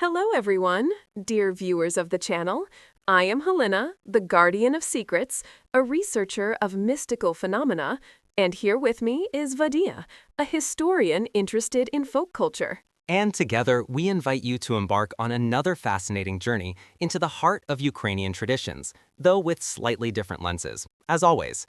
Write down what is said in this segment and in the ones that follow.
Hello, everyone, dear viewers of the channel. I am Halyna, the guardian of secrets, a researcher of mystical phenomena, and here with me is Vadym, a historian interested in folk culture. And together, we invite you to embark on another fascinating journey into the heart of Ukrainian traditions, though with slightly different lenses, as always.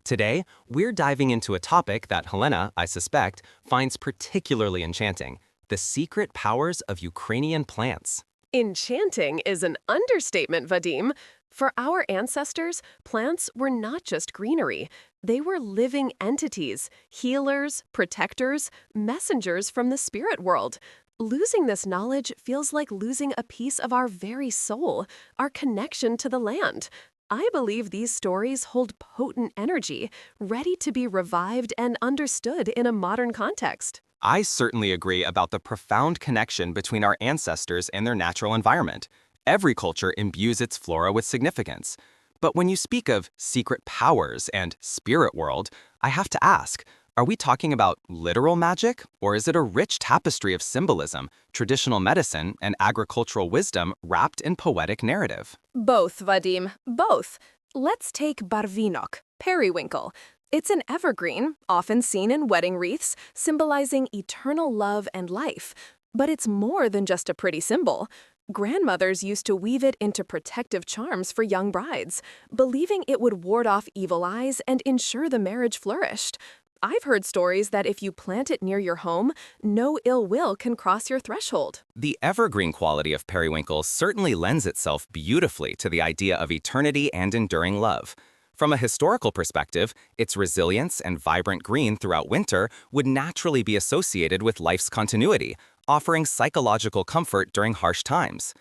Today, we're diving into a topic that Halyna, I suspect, finds particularly enchanting: the secret powers of Ukrainian plants. Enchanting is an understatement, Vadym. For our ancestors, plants were not just greenery. They were living entities, healers, protectors, messengers from the spirit world. Losing this knowledge feels like losing a piece of our very soul, our connection to the land. I believe these stories hold potent energy, ready to be revived and understood in a modern context. I certainly agree about the profound connection between our ancestors and their natural environment. Every culture imbues its flora with significance. But when you speak of secret powers and spirit world, I have to ask, are we talking about literal magic, or is it a rich tapestry of symbolism, traditional medicine, and agricultural wisdom wrapped in poetic narrative? Both, Vadym, both. Let's take barvinok, periwinkle. It's an evergreen, often seen in wedding wreaths, symbolizing eternal love and life. But it's more than just a pretty symbol. Grandmothers used to weave it into protective charms for young brides, believing it would ward off evil eyes and ensure the marriage flourished. I've heard stories that if you plant it near your home, no ill will can cross your threshold. The evergreen quality of periwinkle certainly lends itself beautifully to the idea of eternity and enduring love. From a historical perspective, its resilience and vibrant green throughout winter would naturally be associated with life's continuity, offering psychological comfort during harsh times.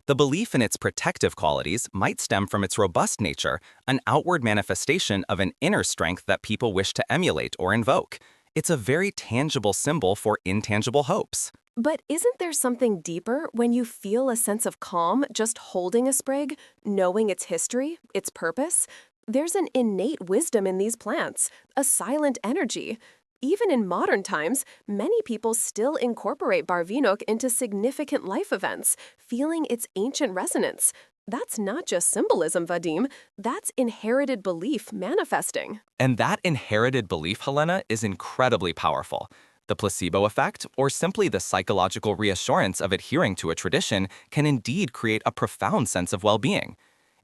The belief in its protective qualities might stem from its robust nature, an outward manifestation of an inner strength that people wish to emulate or invoke. It's a very tangible symbol for intangible hopes. But isn't there something deeper when you feel a sense of calm just holding a sprig, knowing its history, its purpose? There's an innate wisdom in these plants, a silent energy. Even in modern times, many people still incorporate barvinok into significant life events, feeling its ancient resonance. That's not just symbolism, Vadym. That's inherited belief manifesting. And that inherited belief, Halyna, is incredibly powerful. The placebo effect, or simply the psychological reassurance of adhering to a tradition, can indeed create a profound sense of well-being.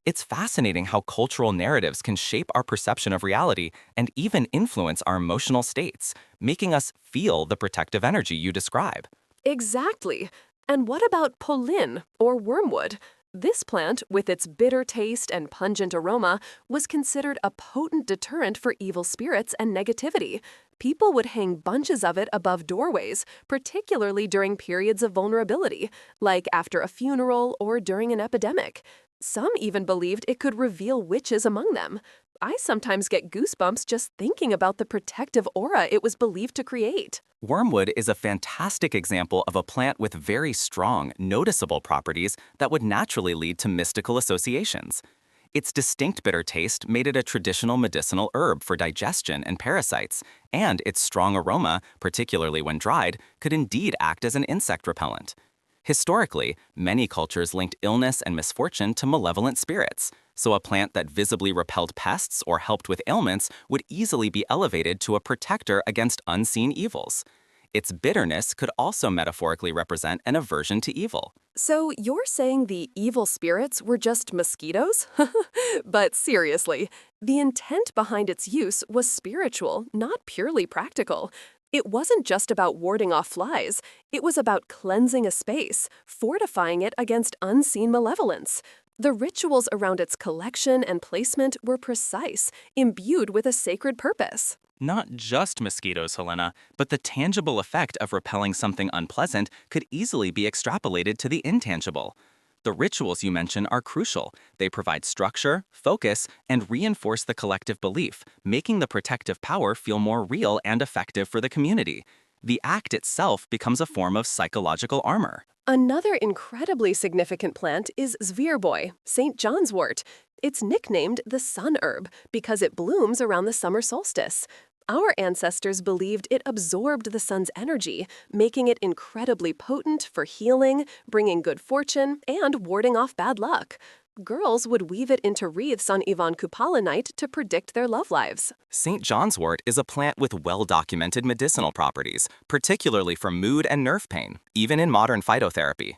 It's fascinating how cultural narratives can shape our perception of reality and even influence our emotional states, making us feel the protective energy you describe. Exactly. And what about polyn, or wormwood? This plant, with its bitter taste and pungent aroma, was considered a potent deterrent for evil spirits and negativity. People would hang bunches of it above doorways, particularly during periods of vulnerability, like after a funeral or during an epidemic. Some even believed it could reveal witches among them. I sometimes get goosebumps just thinking about the protective aura it was believed to create. Wormwood is a fantastic example of a plant with very strong, noticeable properties that would naturally lead to mystical associations. Its distinct bitter taste made it a traditional medicinal herb for digestion and parasites, and its strong aroma, particularly when dried, could indeed act as an insect repellent. Historically, many cultures linked illness and misfortune to malevolent spirits, so a plant that visibly repelled pests or helped with ailments would easily be elevated to a protector against unseen evils. Its bitterness could also metaphorically represent an aversion to evil. So you're saying the evil spirits were just mosquitoes? But seriously, the intent behind its use was spiritual, not purely practical. It wasn't just about warding off flies. It was about cleansing a space, fortifying it against unseen malevolence. The rituals around its collection and placement were precise, imbued with a sacred purpose. Not just mosquitoes, Halyna, but the tangible effect of repelling something unpleasant could easily be extrapolated to the intangible. The rituals you mention are crucial. They provide structure, focus, and reinforce the collective belief, making the protective power feel more real and effective for the community. The act itself becomes a form of psychological armor. Another incredibly significant plant is zvirboy, St. John's wort. It's nicknamed the sun herb because it blooms around the summer solstice. Our ancestors believed it absorbed the sun's energy, making it incredibly potent for healing, bringing good fortune, and warding off bad luck. Girls would weave it into wreaths on Ivan Kupala night to predict their love lives. St. John's wort is a plant with well-documented medicinal properties, particularly for mood and nerve pain, even in modern phytotherapy.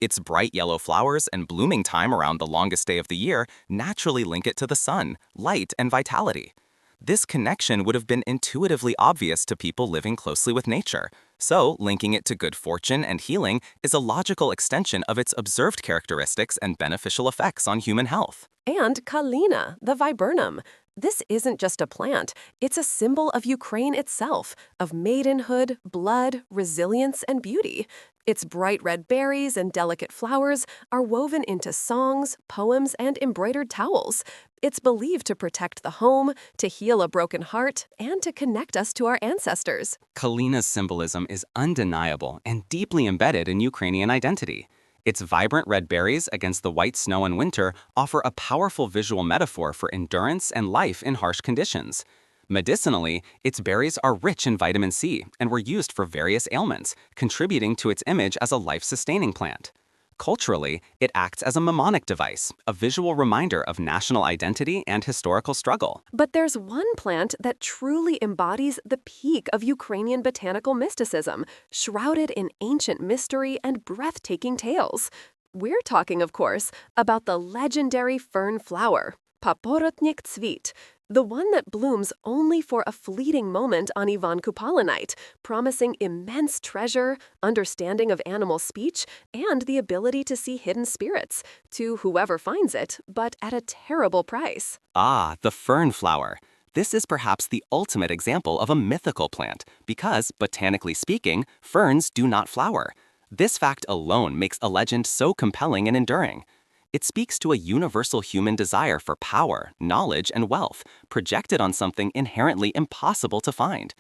Its bright yellow flowers and blooming time around the longest day of the year naturally link it to the sun, light, and vitality. This connection would have been intuitively obvious to people living closely with nature, so linking it to good fortune and healing is a logical extension of its observed characteristics and beneficial effects on human health. And kalyna, the viburnum. This isn't just a plant, it's a symbol of Ukraine itself, of maidenhood, blood, resilience, and beauty. Its bright red berries and delicate flowers are woven into songs, poems, and embroidered towels. It's believed to protect the home, to heal a broken heart, and to connect us to our ancestors. Kalyna's symbolism is undeniable and deeply embedded in Ukrainian identity. Its vibrant red berries against the white snow in winter offer a powerful visual metaphor for endurance and life in harsh conditions. Medicinally, its berries are rich in vitamin C and were used for various ailments, contributing to its image as a life-sustaining plant. Culturally, it acts as a mnemonic device, a visual reminder of national identity and historical struggle. But there's one plant that truly embodies the peak of Ukrainian botanical mysticism, shrouded in ancient mystery and breathtaking tales. We're talking, of course, about the legendary fern flower, paporotnyk tsvit, the one that blooms only for a fleeting moment on Ivan Kupala night, promising immense treasure, understanding of animal speech, and the ability to see hidden spirits, to whoever finds it, but at a terrible price. Ah, the fern flower. This is perhaps the ultimate example of a mythical plant, because, botanically speaking, ferns do not flower. This fact alone makes a legend so compelling and enduring. It speaks to a universal human desire for power, knowledge, and wealth, projected on something inherently impossible to find.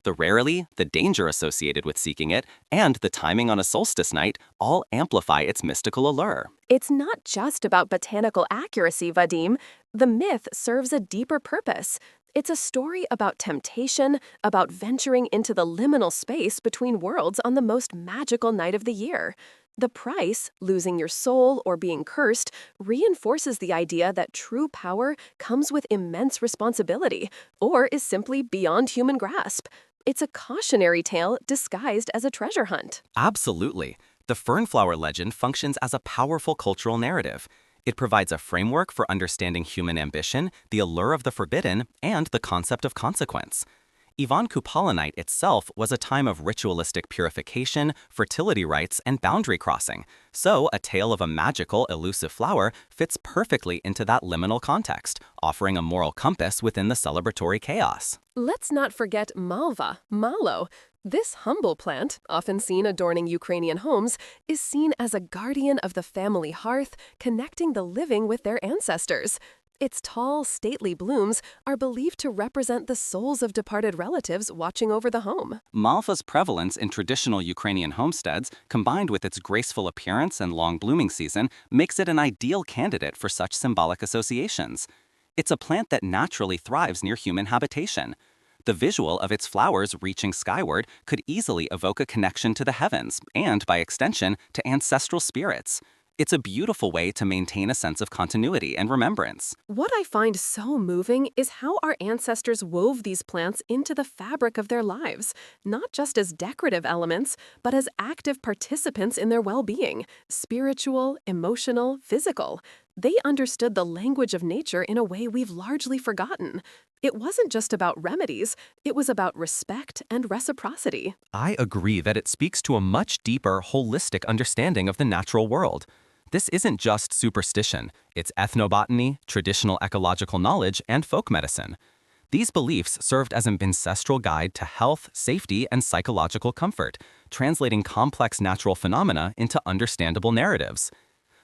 The rarity, the danger associated with seeking it, and the timing on a solstice night all amplify its mystical allure. It's not just about botanical accuracy, Vadym. The myth serves a deeper purpose. It's a story about temptation, about venturing into the liminal space between worlds on the most magical night of the year. The price, losing your soul or being cursed, reinforces the idea that true power comes with immense responsibility, or is simply beyond human grasp. It's a cautionary tale disguised as a treasure hunt. Absolutely. The fernflower legend functions as a powerful cultural narrative. It provides a framework for understanding human ambition, the allure of the forbidden, and the concept of consequence. Ivan Kupala night itself was a time of ritualistic purification, fertility rites, and boundary crossing, so a tale of a magical, elusive flower fits perfectly into that liminal context, offering a moral compass within the celebratory chaos. Let's not forget malva, mallow. This humble plant, often seen adorning Ukrainian homes, is seen as a guardian of the family hearth, connecting the living with their ancestors. Its tall, stately blooms are believed to represent the souls of departed relatives watching over the home. Malva's prevalence in traditional Ukrainian homesteads, combined with its graceful appearance and long blooming season, makes it an ideal candidate for such symbolic associations. It's a plant that naturally thrives near human habitation. The visual of its flowers reaching skyward could easily evoke a connection to the heavens and, by extension, to ancestral spirits. It's a beautiful way to maintain a sense of continuity and remembrance. What I find so moving is how our ancestors wove these plants into the fabric of their lives, not just as decorative elements, but as active participants in their well-being, spiritual, emotional, physical. They understood the language of nature in a way we've largely forgotten. It wasn't just about remedies, it was about respect and reciprocity. I agree that it speaks to a much deeper, holistic understanding of the natural world. This isn't just superstition, it's ethnobotany, traditional ecological knowledge, and folk medicine. These beliefs served as an ancestral guide to health, safety, and psychological comfort, translating complex natural phenomena into understandable narratives.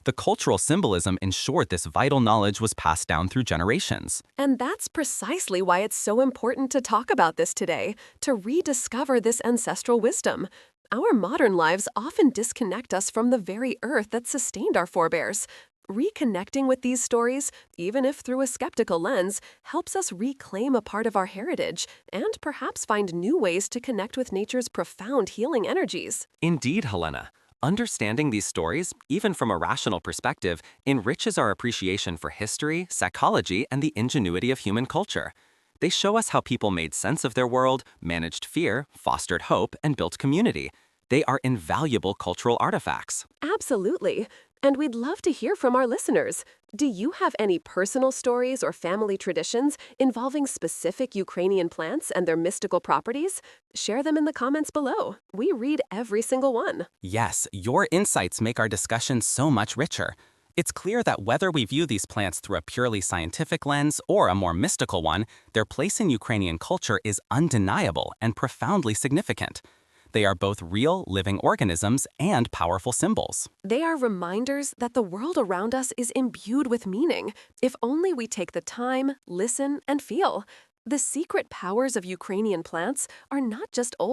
The cultural symbolism ensured this vital knowledge was passed down through generations. And that's precisely why it's so important to talk about this today, to rediscover this ancestral wisdom. Our modern lives often disconnect us from the very earth that sustained our forebears. Reconnecting with these stories, even if through a skeptical lens, helps us reclaim a part of our heritage and perhaps find new ways to connect with nature's profound healing energies. Indeed, Halyna. Understanding these stories, even from a rational perspective, enriches our appreciation for history, psychology, and the ingenuity of human culture. They show us how people made sense of their world, managed fear, fostered hope, and built community. They are invaluable cultural artifacts. Absolutely. And we'd love to hear from our listeners. Do you have any personal stories or family traditions involving specific Ukrainian plants and their mystical properties? Share them in the comments below. We read every single one. Yes, your insights make our discussion so much richer. It's clear that whether we view these plants through a purely scientific lens or a more mystical one, their place in Ukrainian culture is undeniable and profoundly significant. They are both real, living organisms and powerful symbols. They are reminders that the world around us is imbued with meaning, if only we take the time, listen, and feel. The secret powers of Ukrainian plants are not just old.